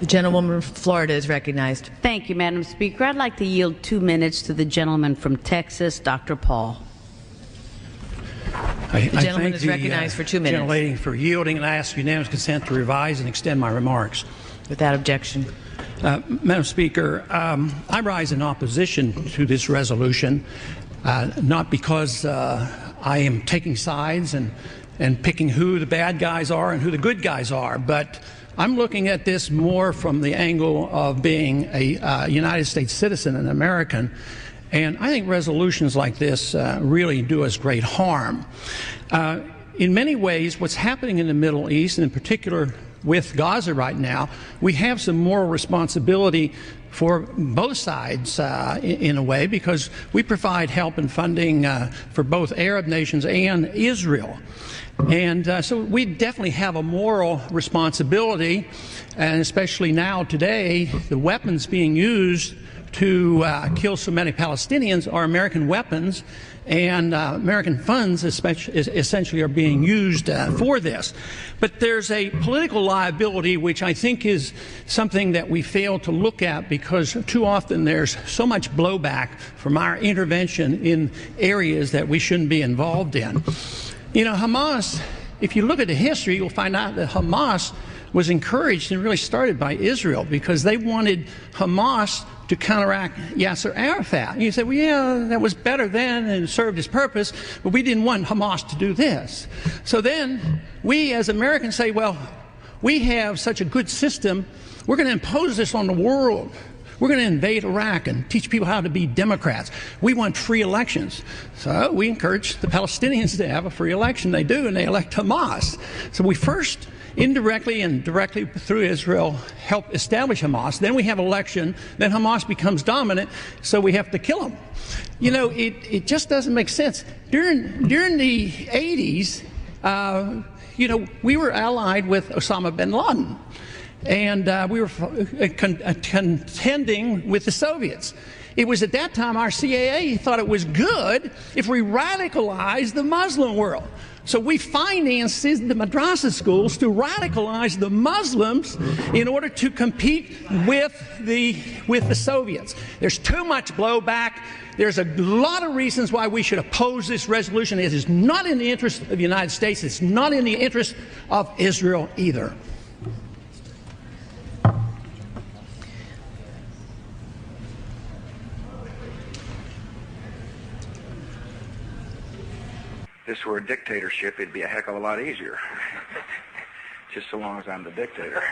The gentlewoman from Florida is recognized. Thank you, Madam Speaker. I'd like to yield 2 minutes to the gentleman from Texas, Dr. Paul. The gentleman is recognized for 2 minutes. Gentlelady for yielding, and I ask unanimous consent to revise and extend my remarks. Without objection. Madam Speaker, I rise in opposition to this resolution, not because I am taking sides and picking who the bad guys are and who the good guys are, but I'm looking at this more from the angle of being a United States citizen, an American, and I think resolutions like this really do us great harm. In many ways, what's happening in the Middle East, and in particular with Gaza right now, we have some moral responsibility for both sides in a way, because we provide help and funding for both Arab nations and Israel. And so we definitely have a moral responsibility, and especially now today, the weapons being used to kill so many Palestinians are American weapons, and American funds essentially are being used for this. But there's a political liability which I think is something that we fail to look at, because too often there's so much blowback from our intervention in areas that we shouldn't be involved in. You know, Hamas, if you look at the history, you'll find out that Hamas was encouraged and really started by Israel, because they wanted Hamas to counteract Yasser Arafat. And you say, well, yeah, that was better then and served its purpose, but we didn't want Hamas to do this. So then we as Americans say, well, we have such a good system, we're going to impose this on the world. We're going to invade Iraq and teach people how to be Democrats. We want free elections. So we encourage the Palestinians to have a free election. They do, and they elect Hamas. So we first indirectly and directly through Israel help establish Hamas. Then we have election. Then Hamas becomes dominant, so we have to kill them. You know, it just doesn't make sense. During the 80s, you know, we were allied with Osama bin Laden. And we were contending with the Soviets. It was at that time our CIA thought it was good if we radicalized the Muslim world. So we financed the madrasa schools to radicalize the Muslims in order to compete with the Soviets. There's too much blowback. There's a lot of reasons why we should oppose this resolution. It is not in the interest of the United States. It's not in the interest of Israel either. If this were a dictatorship, it'd be a heck of a lot easier. Just so long as I'm the dictator.